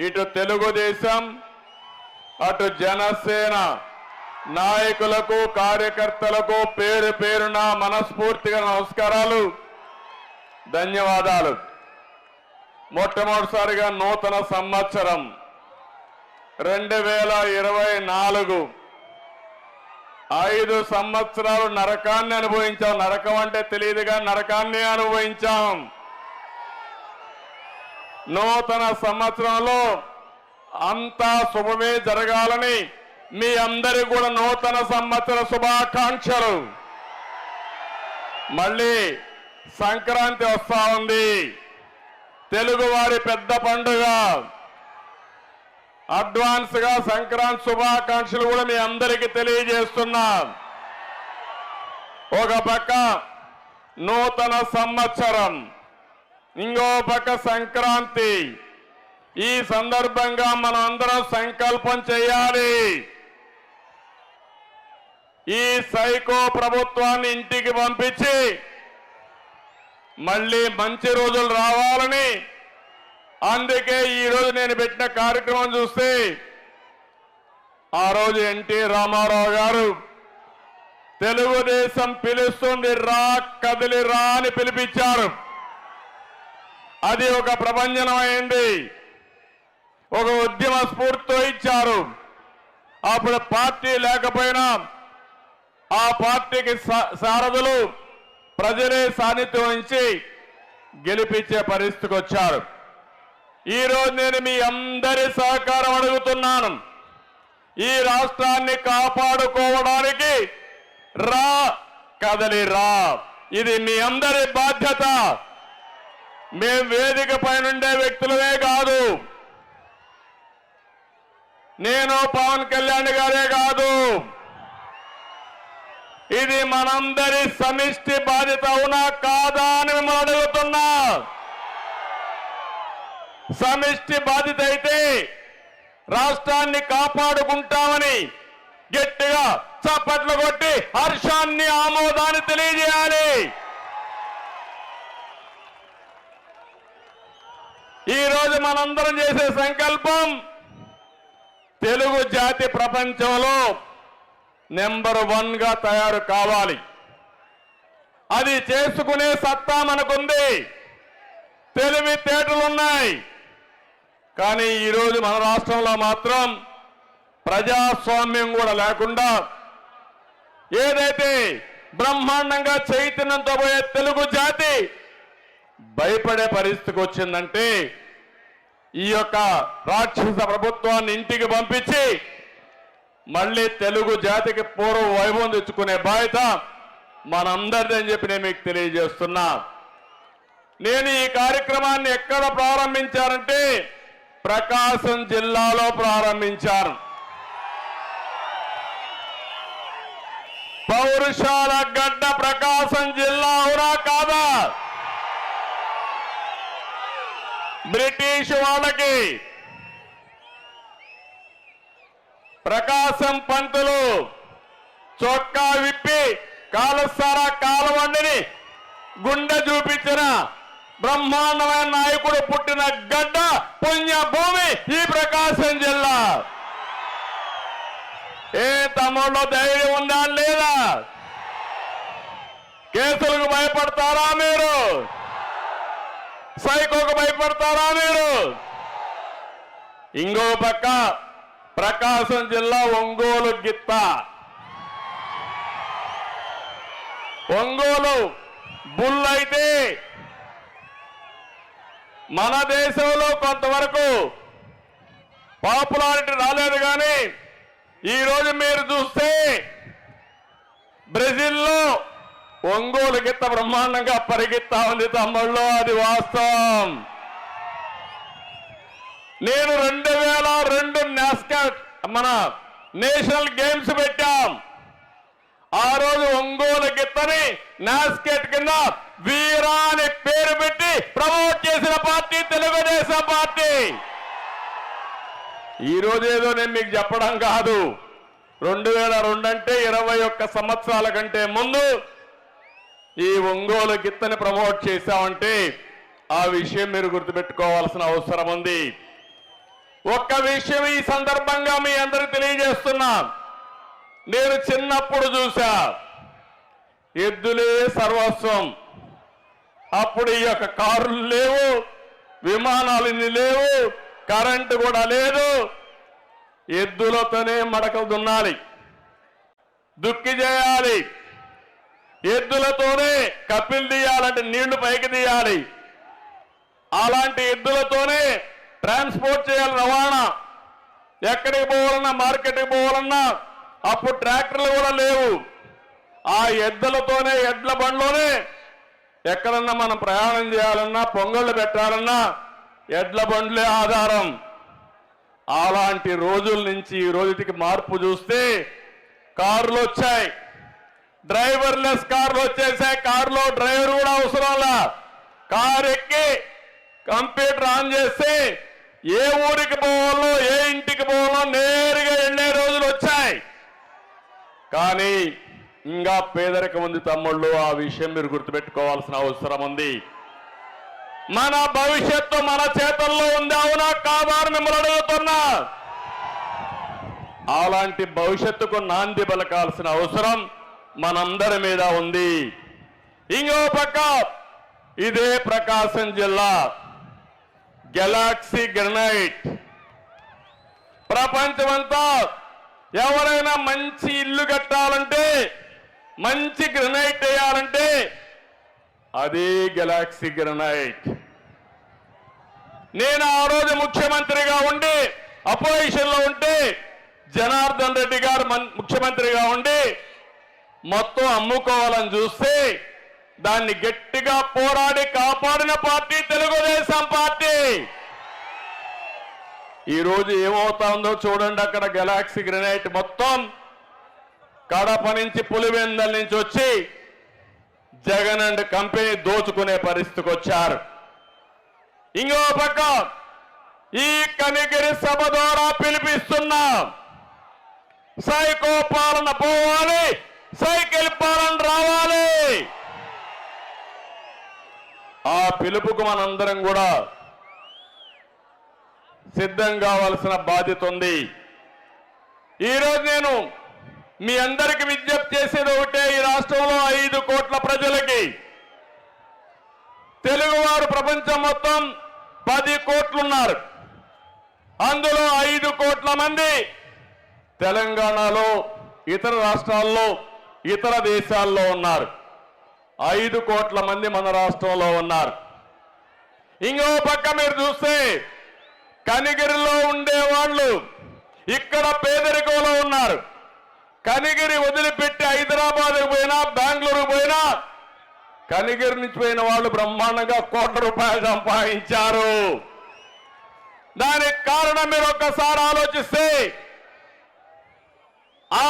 ఇటు తెలుగుదేశం అటు జనసేన నాయకులకు కార్యకర్తలకు పేరు పేరున మనస్ఫూర్తిగా నమస్కారాలు, ధన్యవాదాలు. మొట్టమొదటిసారిగా నూతన సంవత్సరం 2024 5 సంవత్సరాలు నరకాన్ని అనుభవించాం. నరకం అంటే తెలియదుగా, నరకాన్ని అనుభవించాం. నూతన సంవత్సరంలో అంతా శుభమే జరగాలని మీ అందరికీ కూడా నూతన సంవత్సర శుభాకాంక్షలు. మళ్ళీ సంక్రాంతి వస్తా ఉంది, తెలుగువారి పెద్ద పండుగ. అడ్వాన్స్ గా సంక్రాంతి శుభాకాంక్షలు కూడా మీ అందరికీ తెలియజేస్తున్నా. ఒక పక్క నూతన సంవత్సరం, ఇంకో పక్క సంక్రాంతి. ఈ సందర్భంగా మనం అందరం సంకల్పం చేయాలి. ఈ సైకో ప్రభుత్వాన్ని ఇంటికి పంపించి మళ్ళీ మంచి రోజులు రావాలని, అందుకే ఈరోజు నేను పెట్టిన కార్యక్రమం చూస్తే ఆ రోజు ఎన్టీ రామారావు గారు తెలుగుదేశం పిలుస్తుంది రా కదిలి రా అని పిలిపించారు. అది ఒక ప్రభంజనం అయింది, ఒక ఉద్యమ స్ఫూర్తితో ఇచ్చారు. అప్పుడు పార్టీ లేకపోయినా ఆ పార్టీకి సారథులు ప్రజలే సాన్నిధ్యం వహించి గెలిపించే పరిస్థితికి వచ్చారు. ఈరోజు నేను మీ అందరి సహకారం అడుగుతున్నాను. ఈ రాష్ట్రాన్ని కాపాడుకోవడానికి రా కదలి రా, ఇది మీ అందరి బాధ్యత. మేం వేదిక పైనుండే వ్యక్తులమే కాదు, నేను పవన్ కళ్యాణ్ గారే కాదు, ఇది మనందరి సమిష్టి బాధ్యత. అవునా కాదా అని మిమ్మల్ని అడుగుతున్నా. సమిష్టి బాధ్యత అయితే రాష్ట్రాన్ని కాపాడుకుంటామని గట్టిగా చప్పట్లు కొట్టి హర్షాన్ని ఆమోదాన్ని తెలియజేయాలి. ఈరోజు మనందరం చేసే సంకల్పం తెలుగు జాతి ప్రపంచంలో నెంబర్ 1 గా తయారు కావాలి. అది చేసుకునే సత్తా మనకుంది, తెలివితేటలున్నాయి. కానీ ఈరోజు మన రాష్ట్రంలో మాత్రం ప్రజాస్వామ్యం కూడా లేకుండా ఏదైతే బ్రహ్మాండంగా చైతన్యంతో పోయే తెలుగు జాతి భయపడే పరిస్థితికి వచ్చిందంటే ఈ యొక్క రాక్షస ప్రభుత్వాన్ని ఇంటికి పంపించి మళ్ళీ తెలుగు జాతికి పూర్వ వైభవం తెచ్చుకునే బాధ్యత మనందరిది అని చెప్పి నేను మీకు తెలియజేస్తున్నా. నేను ఈ కార్యక్రమాన్ని ఎక్కడ ప్రారంభించానంటే ప్రకాశం జిల్లాలో ప్రారంభించాను. పౌరుషాల గడ్డ ప్రకాశం జిల్లా, అవునా కాదా? బ్రిటిష్ వాళ్ళకి ప్రకాశం పంతులు చొక్కా విప్పి కాలుస్తారా కాలవండిని గుండె చూపించిన బ్రహ్మాండమైన నాయకుడు పుట్టిన గడ్డ పుణ్యభూమి ఈ ప్రకాశం జిల్లా. ఏ తమ్ముళ్ళు ధైర్యం ఉందా లేదా? కేసులకు భయపడతారా మీరు? సైకోకు భయపడతారా మీరు? ఇంకో పక్క ప్రకాశం జిల్లా ఒంగోలు గిత్త. ఒంగోలు బుల్ అయితే మన దేశంలో కొంతవరకు పాపులారిటీ రాలేదు. కానీ ఈరోజు మీరు చూస్తే బ్రెజిల్లో ఒంగోలు గిత్త బ్రహ్మాండంగా పరిగెత్తా ఉంది తమ్ముళ్ళు, అది వాస్తవం. నేను 2002 నాస్కాట్ మన నేషనల్ గేమ్స్ పెట్టాం. ఆ రోజు ఒంగోలు గిత్తని నాస్కెట్ కింద వీరా అని పేరు పెట్టి ప్రమోట్ చేసిన పార్టీ తెలుగుదేశం పార్టీ. ఈ రోజు ఏదో నేను మీకు చెప్పడం కాదు, 2002 అంటే 21 సంవత్సరాల కంటే ముందు ఈ ఒంగోలు గిత్తని ప్రమోట్ చేశామంటే ఆ విషయం మీరు గుర్తుపెట్టుకోవాల్సిన అవసరం ఉంది. ఒక్క విషయం ఈ సందర్భంగా మీ అందరికి తెలియజేస్తున్నా. నేను చిన్నప్పుడు చూసా, ఎద్దులే సర్వస్వం. అప్పుడు ఈ యొక్క కారులు లేవు, విమానాలు ఇన్ని లేవు, కరెంటు కూడా లేదు. ఎద్దులతోనే మడకలు దున్నాలి, దుక్కి చేయాలి, ఎద్దులతోనే కప్పిలు తీయాలంటే నీళ్లు పైకి తీయాలి. అలాంటి ఎద్దులతోనే ట్రాన్స్పోర్ట్ చేయాలి, రవాణా. ఎక్కడికి పోవాలన్నా, మార్కెట్కి పోవాలన్నా అప్పుడు ట్రాక్టర్లు కూడా లేవు. ఆ ఎద్దులతోనే, ఎడ్ల బండ్లోనే ఎక్కడన్నా మనం ప్రయాణం చేయాలన్నా, పొంగళ్ళు పెట్టాలన్నా ఎడ్ల బండ్లే ఆధారం. అలాంటి రోజుల నుంచి ఈ రోజుకి మార్పు చూస్తే కార్లు వచ్చాయి, డ్రైవర్లెస్ కార్లు వచ్చేసాయి. కారులో డ్రైవర్ కూడా అవసరంలా, కారు ఎక్కి కంప్యూటర్ ఆన్ చేస్తే ఏ ఊరికి పోవాలో, ఏ ఇంటికి పోవాలో నేరుగా వెళ్ళే రోజులు వచ్చాయి. కానీ ఇంకా పేదరికం ఉంది తమ్ముళ్ళు, ఆ విషయం మీరు గుర్తుపెట్టుకోవాల్సిన అవసరం ఉంది. మన భవిష్యత్తు మన చేతుల్లో ఉంది, అవునా కాదా అని మిమ్మల్ని అడుగుతున్నా. అలాంటి భవిష్యత్తుకు నాంది పలకాల్సిన అవసరం మనందరి మీద ఉంది. ఇంకో పక్క ఇదే ప్రకాశం జిల్లా గెలాక్సీ గ్రనైట్. ప్రపంచమంతా ఎవరైనా మంచి ఇల్లు కట్టాలంటే, మంచి గ్రనైట్ వేయాలంటే అదే గెలాక్సీ గ్రనైట్. నేను ఆ రోజు ముఖ్యమంత్రిగా ఉండి అపోజిషన్ లో ఉంటే, జనార్దన్ రెడ్డి గారు ముఖ్యమంత్రిగా ఉండి మొత్తం అమ్ముకోవాలని చూస్తే దాన్ని గట్టిగా పోరాడి కాపాడిన పార్టీ తెలుగుదేశం పార్టీ. ఈ రోజు ఏమవుతుందో చూడండి. అక్కడ గెలాక్సీ గ్రనైట్ మొత్తం కడప నుంచి, పులివెందల నుంచి వచ్చి జగన్ అండ్ కంపెనీ దోచుకునే పరిస్థితికి వచ్చారు. ఇంకో పక్క ఈ కనిగిరి సభ ద్వారా పిలిపిస్తున్నా, సైకో పాలన పోవాలి, సైకిల్ పాలన రావాలి. ఆ పిలుపుకు మనందరం కూడా సిద్ధం కావాల్సిన బాధ్యత ఉంది. ఈరోజు నేను మీ అందరికి విజ్ఞప్తి చేసేది ఒకటే, ఈ రాష్ట్రంలో 5 కోట్ల ప్రజలకి, తెలుగువారు ప్రపంచం మొత్తం 10 కోట్లున్నారు. అందులో 5 కోట్ల మంది తెలంగాణలో, ఇతర రాష్ట్రాల్లో, ఇతర దేశాల్లో ఉన్నారు. 5 కోట్ల మంది మన రాష్ట్రంలో ఉన్నారు. ఇంకో పక్క మీరు చూస్తే కనిగిరిలో ఉండేవాళ్ళు ఇక్కడ పేదరికంలో ఉన్నారు. కనిగిరి వదిలిపెట్టి హైదరాబాద్కి పోయినా, బెంగళూరుకు పోయినా, కనిగిరి నుంచి పోయిన వాళ్ళు బ్రహ్మాండంగా కోట్ల రూపాయలు సంపాదించారు. దానికి కారణం మీరు ఒక్కసారి ఆలోచిస్తే